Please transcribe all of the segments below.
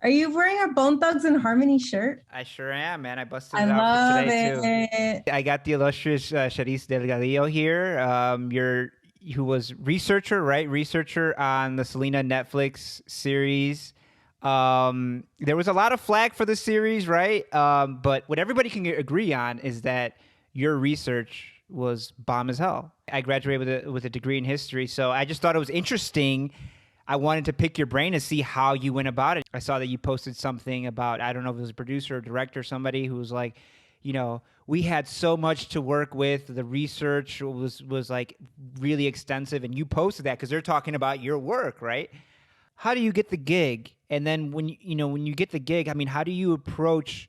Are you wearing a Bone Thugs and Harmony shirt? I sure am, man. I busted I it out for love today too. it. I got the illustrious Sharis Delgadillo here. Who was researcher, right? Researcher on the Selena Netflix series. There was a lot of flack for the series, right? But what everybody can agree on is that your research was bomb as hell. I graduated with a degree in history, so I just thought it was interesting. I wanted to pick your brain to see how you went about it. I saw that you posted something about, I don't know if it was a producer or director, somebody who was like, we had so much to work with. The research was like really extensive, and you posted that because they're talking about your work, right? How do you get the gig? And then when you get the gig, I mean, how do you approach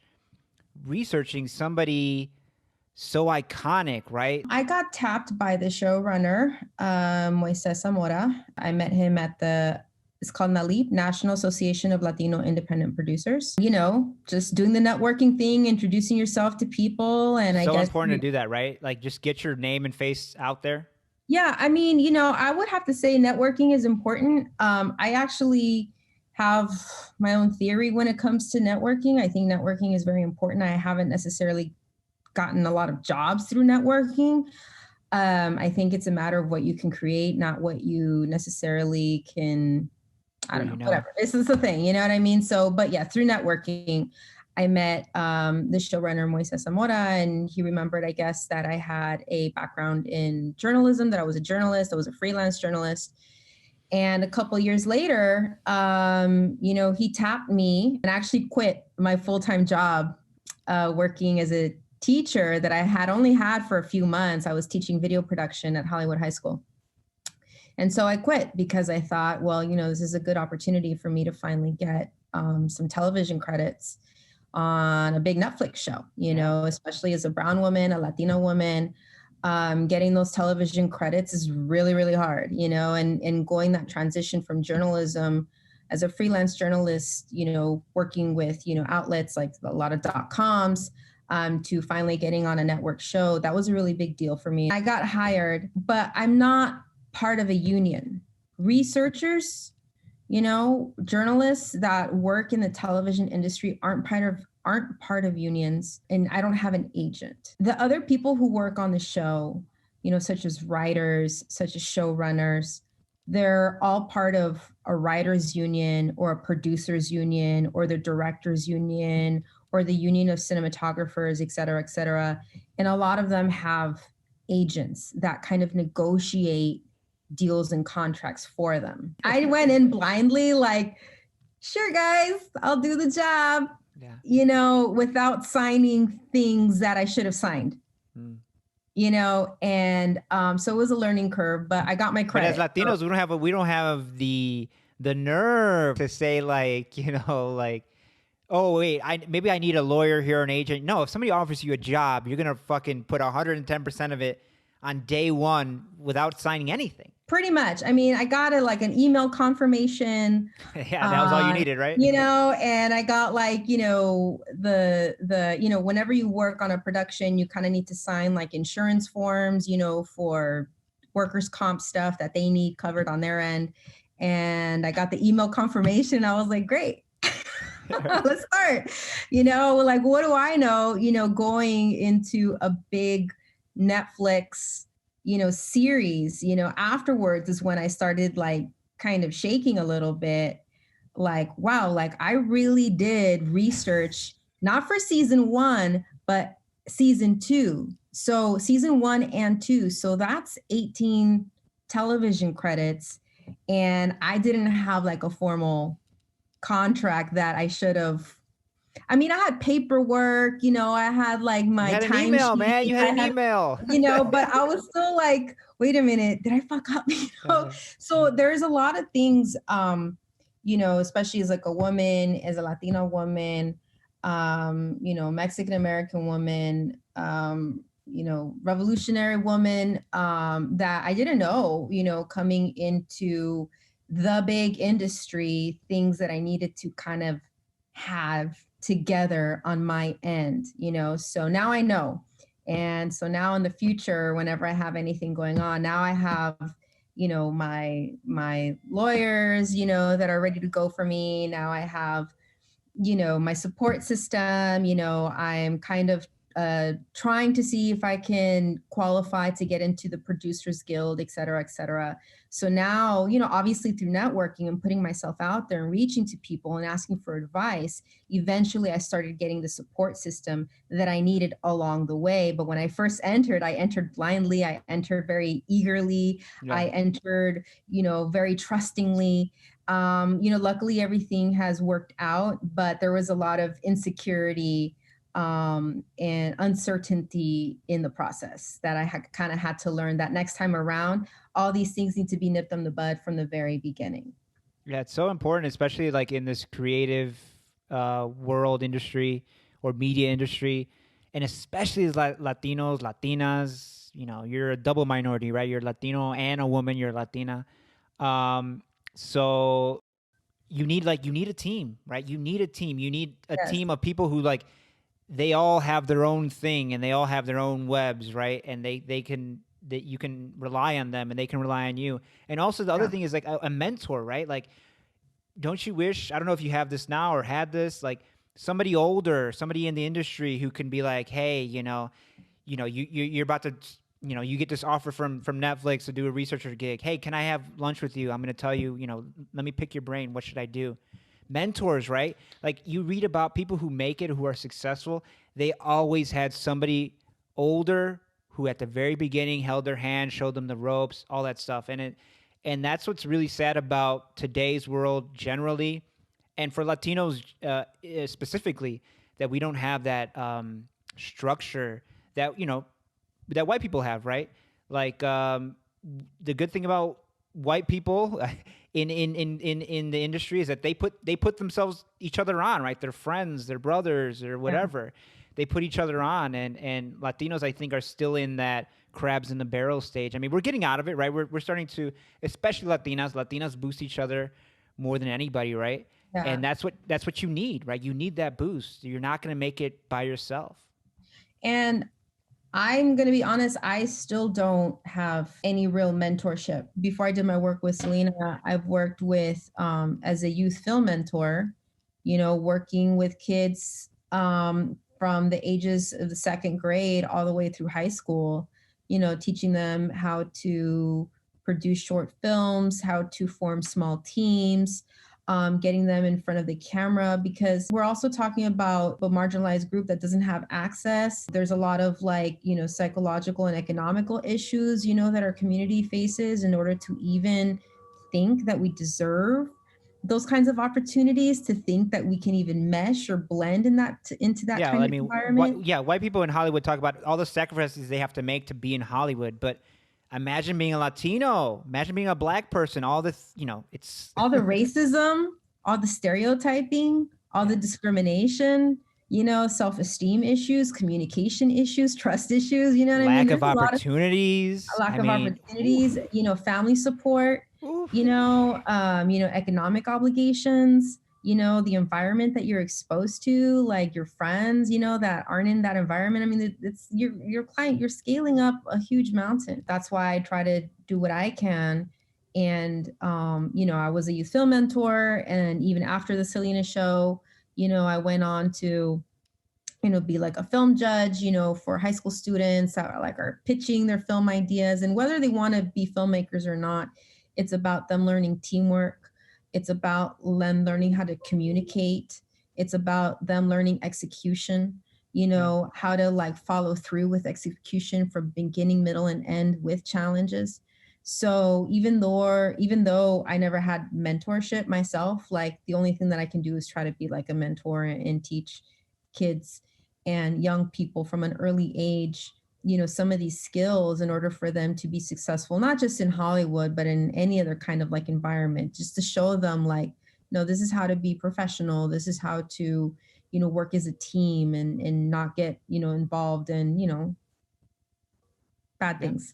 researching somebody so iconic, right? I got tapped by the showrunner, Moises Zamora. I met him at it's called NALIP, National Association of Latino Independent Producers. Just doing the networking thing, introducing yourself to people. And so important to do that, right? Like just get your name and face out there. Yeah, I mean, I would have to say networking is important. I actually have my own theory when it comes to networking. I think networking is very important. I haven't necessarily gotten a lot of jobs through networking. I think it's a matter of what you can create, not what you necessarily can, I don't know, whatever. This is the thing, you know what I mean? So, but yeah, through networking, I met the showrunner Moises Zamora, and he remembered, I guess, that I had a background in journalism, that I was a journalist, I was a freelance journalist. And a couple years later, he tapped me and actually quit my full-time job working as a teacher that I had only had for a few months. I was teaching video production at Hollywood High School. And so I quit because I thought, well, this is a good opportunity for me to finally get some television credits on a big Netflix show, especially as a brown woman, a Latina woman. Getting those television credits is really, really hard, and going that transition from journalism as a freelance journalist, working with, outlets like a lot of .coms, to finally getting on a network show. That was a really big deal for me. I got hired, but I'm not part of a union. Researchers, journalists that work in the television industry aren't part of unions, and I don't have an agent. The other people who work on the show, such as writers, such as showrunners, they're all part of a writers union or a producers union or the directors union or the union of cinematographers, et cetera, et cetera. And a lot of them have agents that kind of negotiate deals and contracts for them. I went in blindly like, sure, guys, I'll do the job, without signing things that I should have signed. And so it was a learning curve, but I got my credit. But as Latinos, we don't have the nerve to say oh wait, maybe I need a lawyer here, an agent. No, if somebody offers you a job, you're gonna fucking put 110% of it on day one without signing anything. Pretty much. I mean, I got an email confirmation. Yeah, that was all you needed, right? And I got the whenever you work on a production, you kind of need to sign like insurance forms, for workers' comp stuff that they need covered on their end. And I got the email confirmation. I was like, great. Let's start. What do I know, going into a big Netflix series, afterwards is when I started kind of shaking a little bit, wow, I really did research, not for season 1, but season 2. So season 1 and 2. So that's 18 television credits. And I didn't have a formal contract that I should have. I mean, I had paperwork, I had my time email, sheet. Man. You had an email. But I was still wait a minute, did I fuck up? So there's a lot of things, especially as a woman, as a Latina woman, Mexican American woman, revolutionary woman, that I didn't know, coming into the big industry, things that I needed to kind of have together on my end, so now I know. And so now in the future, whenever I have anything going on, now I have, my lawyers, that are ready to go for me. Now I have, my support system. I'm kind of trying to see if I can qualify to get into the Producers Guild, et cetera, et cetera. So now, obviously through networking and putting myself out there and reaching to people and asking for advice, eventually I started getting the support system that I needed along the way. But when I first entered, I entered blindly. I entered very eagerly. Yeah. I entered, very trustingly. Luckily everything has worked out, but there was a lot of insecurity and uncertainty in the process that I had kind of had to learn that next time around, all these things need to be nipped on the bud from the very beginning. Yeah, it's so important, especially like in this creative world industry or media industry, and especially as Latinos, Latinas. You're a double minority, right? You're Latino and a woman. You're Latina. Um, so you need a team, right? You need a team. You need a Yes. team of people who like they all have their own thing and they all have their own webs, right? And they can that you can rely on them and they can rely on you. And also the other Yeah. thing is like a mentor, right? Like don't you wish, I don't know if you have this now or had this, like somebody older, somebody in the industry who can be like, hey, you're about to, you get this offer from Netflix to do a researcher gig. Hey, can I have lunch with you? I'm going to tell you, let me pick your brain. What should I do? Mentors, right? Like you read about people who make it, who are successful. They always had somebody older who at the very beginning held their hand, showed them the ropes, all that stuff. And that's what's really sad about today's world generally, and for Latinos specifically, that we don't have that structure that that white people have, right? Like the good thing about white people in the industry is that they put themselves each other on, right? Their friends, their brothers, or Yeah. whatever. They put each other on, and Latinos, I think, are still in that crabs in the barrel stage. I mean, we're getting out of it, right? We're starting to, especially Latinas boost each other more than anybody, right? Yeah. And that's what you need, right? You need that boost. You're not going to make it by yourself. And I'm going to be honest, I still don't have any real mentorship. Before I did my work with Selena, I've worked with, as a youth film mentor, working with kids from the ages of the second grade all the way through high school, teaching them how to produce short films, how to form small teams, getting them in front of the camera, because we're also talking about a marginalized group that doesn't have access. There's a lot of psychological and economical issues, that our community faces in order to even think that we deserve those kinds of opportunities, to think that we can even mesh or blend into that Yeah, kind I of mean, environment. white people in Hollywood talk about all the sacrifices they have to make to be in Hollywood, but imagine being a Latino, imagine being a black person, all this, it's All the racism, all the stereotyping, all the yeah, discrimination, self-esteem issues, communication issues, trust issues, you know what I mean? lack There's of a lot of opportunities. lack I of mean, opportunities, family support, oof. economic obligations, the environment that you're exposed to, like your friends, that aren't in that environment. I mean, it's your client, you're scaling up a huge mountain. That's why I try to do what I can. And I was a youth film mentor, and even after the Selena show, I went on to be like a film judge, for high school students that are pitching their film ideas. And whether they want to be filmmakers or not, it's about them learning teamwork. It's about them learning how to communicate. It's about them learning execution, Yeah. how to follow through with execution from beginning, middle, and end with challenges. So even though I never had mentorship myself, the only thing that I can do is try to be like a mentor and teach kids and young people from an early age, some of these skills in order for them to be successful, not just in Hollywood, but in any other kind of environment, just to show them no, this is how to be professional. This is how to, work as a team and not get, involved in, bad Yeah. things.